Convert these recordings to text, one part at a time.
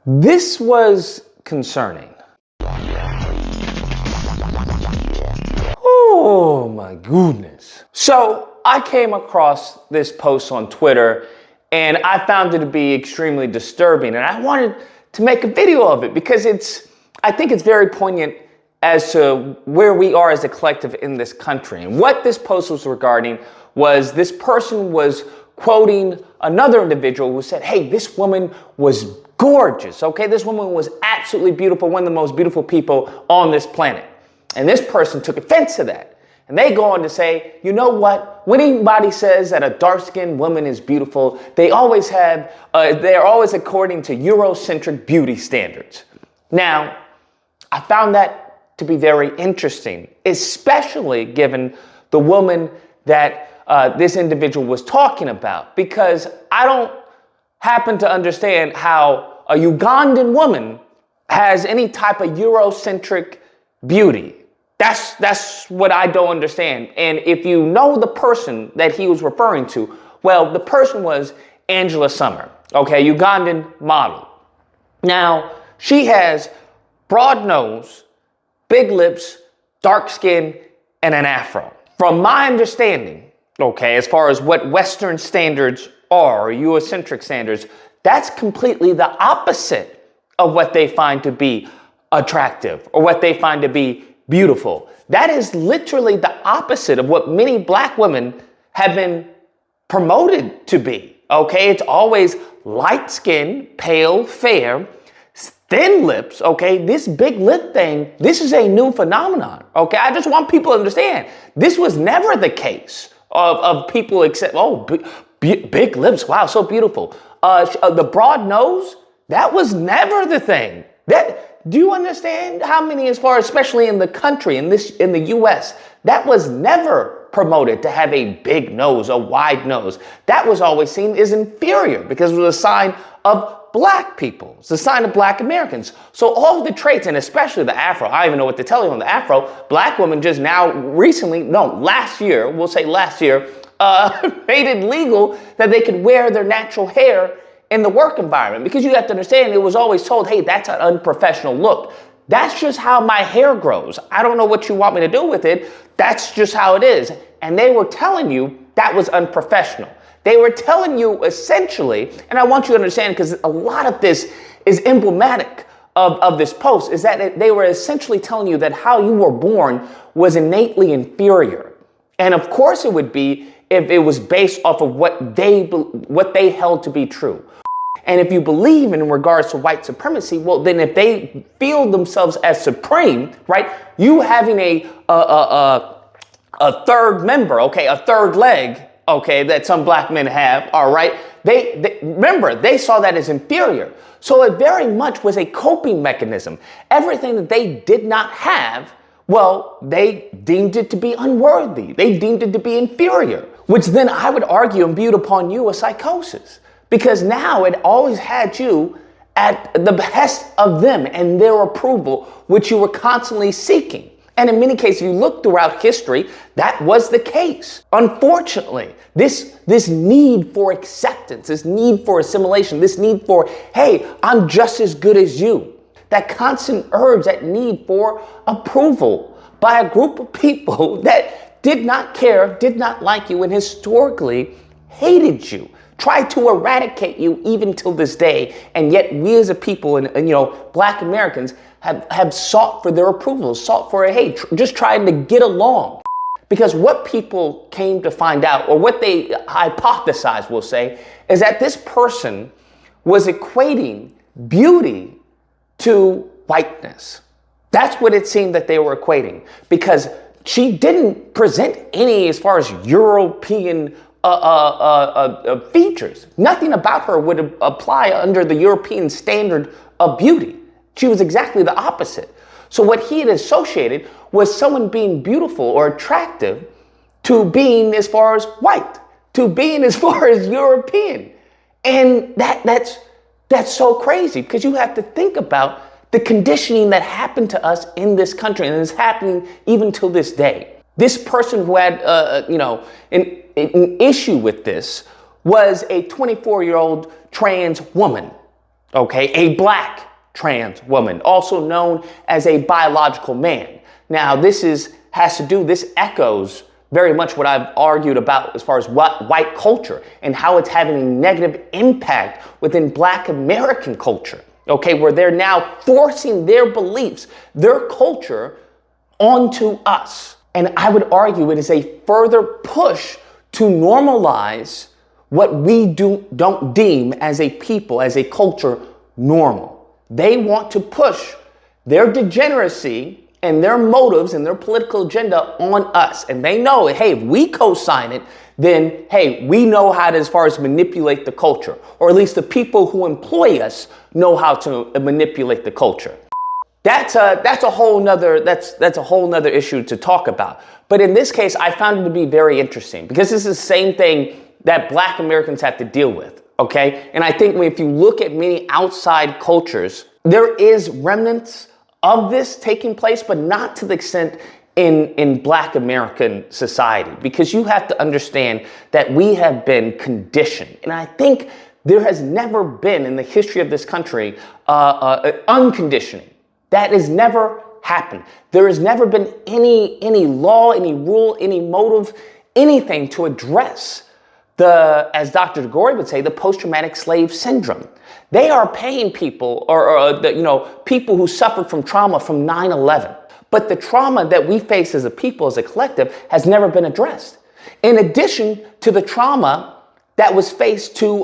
This was concerning. Oh my goodness. So I came across this post on Twitter and I found it to be extremely disturbing, and I wanted to make a video of it because I think it's very poignant as to where we are as a collective in this country. And what this post was regarding was this person was quoting another individual who said, hey, this woman was gorgeous, okay? This woman was absolutely beautiful, one of the most beautiful people on this planet. And this person took offense to that. And they go on to say, you know what? When anybody says that a dark-skinned woman is beautiful, they're always according to Euro-centric beauty standards. Now, I found that to be very interesting, especially given the woman that this individual was talking about, because I don't happen to understand how a Ugandan woman has any type of Euro-centric beauty. That's what I don't understand. And if you know the person that he was referring to, well, the person was Angela Summer, okay, Ugandan model. Now, she has broad nose, big lips, dark skin, and an afro. From my understanding, okay, as far as what Western standards are, or Euro-centric standards, that's completely the opposite of what they find to be attractive or what they find to be beautiful. That is literally the opposite of what many black women have been promoted to be, okay? It's always light skin, pale, fair, thin lips, okay? This big lip thing, this is a new phenomenon, okay? I just want people to understand, this was never the case of people except, big lips, wow, so beautiful. The broad nose, that was never the thing. Do you understand how many, as far, especially in the country, in the US, that was never promoted to have a big nose, a wide nose. That was always seen as inferior because it was a sign of black people. It's a sign of black Americans. So all of the traits, and especially the afro, I don't even know what to tell you on the afro, black women just now last year, made it legal that they could wear their natural hair in the work environment, because you have to understand, it was always told, hey, that's an unprofessional look. That's just how my hair grows. I don't know what you want me to do with it. That's just how it is. And they were telling you that was unprofessional. They were telling you essentially, and I want you to understand, because a lot of this is emblematic of this post, is that they were essentially telling you that how you were born was innately inferior. And of course it would be if it was based off of what they held to be true. And if you believe in regards to white supremacy, well, then if they feel themselves as supreme, right, you having a third member, okay, a third leg, okay, that some black men have, all right, they saw that as inferior. So it very much was a coping mechanism. Everything that they did not have, well, they deemed it to be unworthy. They deemed it to be inferior, which then I would argue imbued upon you a psychosis. Because now it always had you at the behest of them and their approval, which you were constantly seeking. And in many cases, if you look throughout history, that was the case. Unfortunately, this need for acceptance, this need for assimilation, this need for, hey, I'm just as good as you. That constant urge, that need for approval by a group of people that did not care, did not like you, and historically hated you, tried to eradicate you even till this day. And yet we as a people and black Americans have sought for their approval, sought for just trying to get along. Because what people came to find out, or what they hypothesized, we'll say, is that this person was equating beauty to whiteness. That's what it seemed that they were equating, because she didn't present any, as far as European features. Nothing about her would apply under the European standard of beauty. She was exactly the opposite. So what he had associated was someone being beautiful or attractive to being as far as white, to being as far as European. And that's so crazy, because you have to think about the conditioning that happened to us in this country, and is happening even till this day. This person who had, an issue with this was a 24-year-old trans woman. Okay, a black trans woman, also known as a biological man. Now, this echoes very much what I've argued about as far as white culture and how it's having a negative impact within Black American culture. Okay, where they're now forcing their beliefs, their culture onto us. And I would argue it is a further push to normalize what we don't deem as a people, as a culture, normal. They want to push their degeneracy and their motives and their political agenda on us. And they know, hey, if we co-sign it, then, hey, we know how to, as far as manipulate the culture, or at least the people who employ us know how to manipulate the culture. That's a whole nother issue to talk about. But in this case, I found it to be very interesting because this is the same thing that Black Americans have to deal with. Okay. And I think if you look at many outside cultures, there is remnants of this taking place, but not to the extent in Black American society, because you have to understand that we have been conditioned. And I think there has never been in the history of this country unconditioning. That has never happened. There has never been any law, any rule, any motive, anything to address as Dr. DeGore would say, the post-traumatic slave syndrome. They are paying people people who suffered from trauma from 9/11. But the trauma that we face as a people, as a collective, has never been addressed. In addition to the trauma that was faced to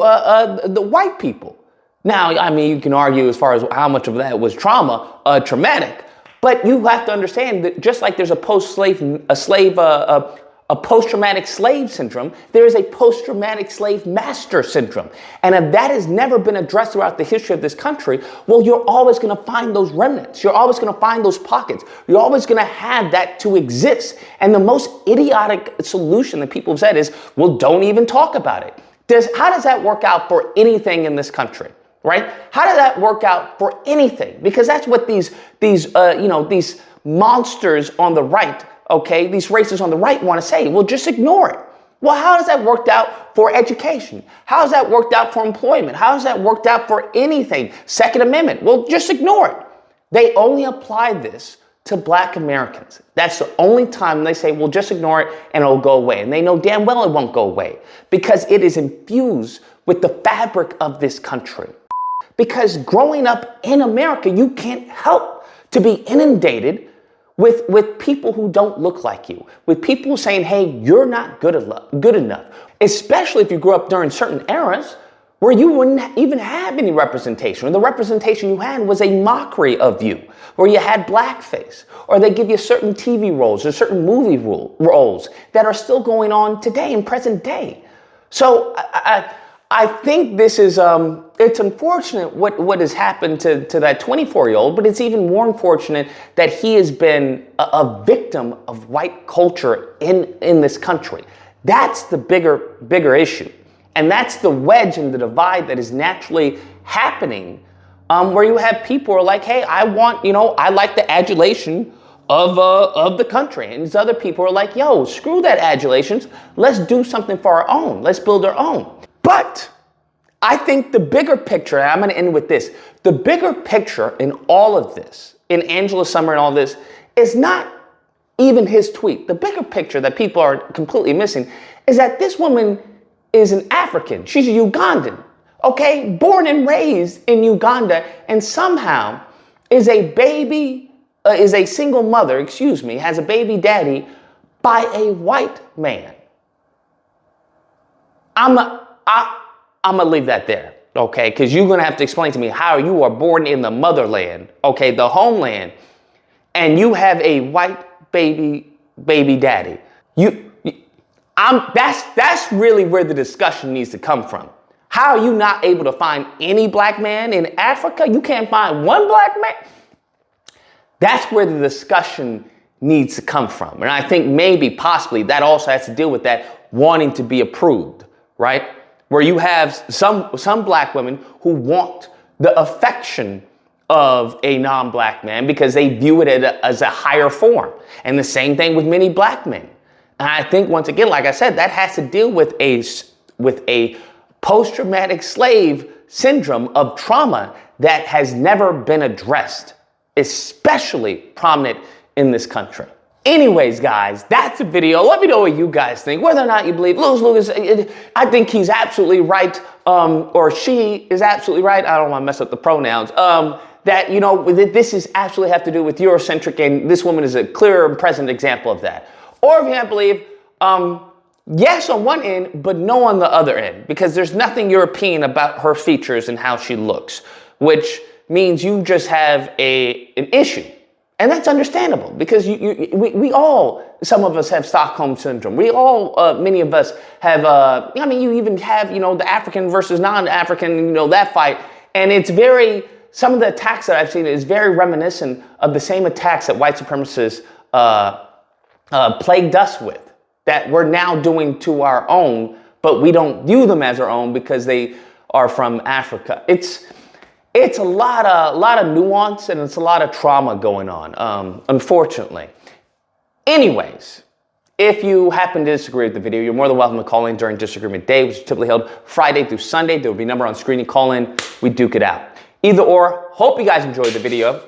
the white people. Now, I mean, you can argue as far as how much of that was traumatic, but you have to understand that just like there's a post-traumatic slave syndrome, there is a post-traumatic slave master syndrome. And if that has never been addressed throughout the history of this country, well, you're always going to find those remnants. You're always going to find those pockets. You're always going to have that to exist. And the most idiotic solution that people have said is, well, don't even talk about it. How does that work out for anything in this country? Right? How does that work out for anything? Because that's what these monsters on the right, okay, these racists on the right want to say. Well, just ignore it. Well, how has that worked out for education? How has that worked out for employment? How has that worked out for anything? Second Amendment. Well, just ignore it. They only apply this to Black Americans. That's the only time they say, well, just ignore it and it'll go away. And they know damn well it won't go away because it is infused with the fabric of this country. Because growing up in America, you can't help to be inundated with people who don't look like you, with people saying, hey, you're not good enough, especially if you grew up during certain eras where you wouldn't even have any representation, or the representation you had was a mockery of you, where you had blackface, or they give you certain TV roles or certain movie roles that are still going on today in present day. So I think this is, it's unfortunate what has happened to that 24-year-old, but it's even more unfortunate that he has been a victim of white culture in this country. That's the bigger issue. And that's the wedge and the divide that is naturally happening, where you have people who are like, hey, I like the adulation of the country. And these other people are like, yo, screw that adulations. Let's do something for our own. Let's build our own. But I think the bigger picture, and I'm going to end with this, the bigger picture in all of this, in Angela Summer and all this, is not even his tweet. The bigger picture that people are completely missing is that this woman is an African. She's a Ugandan, okay? Born and raised in Uganda, and somehow is a single mother, has a baby daddy by a white man. I'm going to leave that there, okay? Because you're going to have to explain to me how you are born in the motherland, okay, the homeland, and you have a white baby daddy. That's really where the discussion needs to come from. How are you not able to find any black man in Africa? You can't find one black man? That's where the discussion needs to come from. And I think possibly that also has to deal with that wanting to be approved, right? Where you have some black women who want the affection of a non-black man because they view it as a higher form. And the same thing with many black men. And I think, once again, like I said, that has to deal with a post-traumatic slave syndrome of trauma that has never been addressed, especially prominent in this country. Anyways, guys, that's the video. Let me know what you guys think, whether or not you believe Lucas. I think he's absolutely right, or she is absolutely right. I don't want to mess up the pronouns. That, you know, this is absolutely have to do with Euro-centric, and this woman is a clear and present example of that. Or if you can't believe, yes on one end, but no on the other end, because there's nothing European about her features and how she looks, which means you just have an issue. And that's understandable, because we all, some of us have Stockholm syndrome. We all, many of us have, I mean, you even have, you know, the African versus non-African, you know, that fight. And it's very, some of the attacks that I've seen is very reminiscent of the same attacks that white supremacists plagued us with, that we're now doing to our own, but we don't view them as our own because they are from Africa. It's a lot of nuance, and it's a lot of trauma going on, unfortunately. Anyways, if you happen to disagree with the video, you're more than welcome to call in during Disagreement Day, which is typically held Friday through Sunday. There will be a number on screen. You call in, we duke it out. Either or, hope you guys enjoyed the video.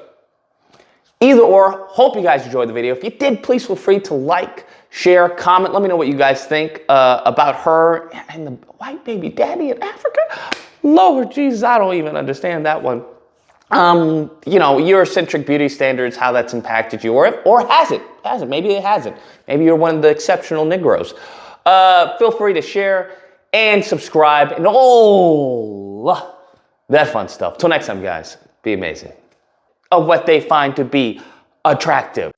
Either or, hope you guys enjoyed the video. If you did, please feel free to like, share, comment. Let me know what you guys think about her and the white baby daddy in Africa. Lord Jesus, I don't even understand that one. You know, Eurocentric beauty standards, how that's impacted you, or has it? Maybe it hasn't. Maybe you're one of the exceptional Negroes. Feel free to share and subscribe and all that fun stuff. Till next time, guys, be amazing. Of what they find to be attractive.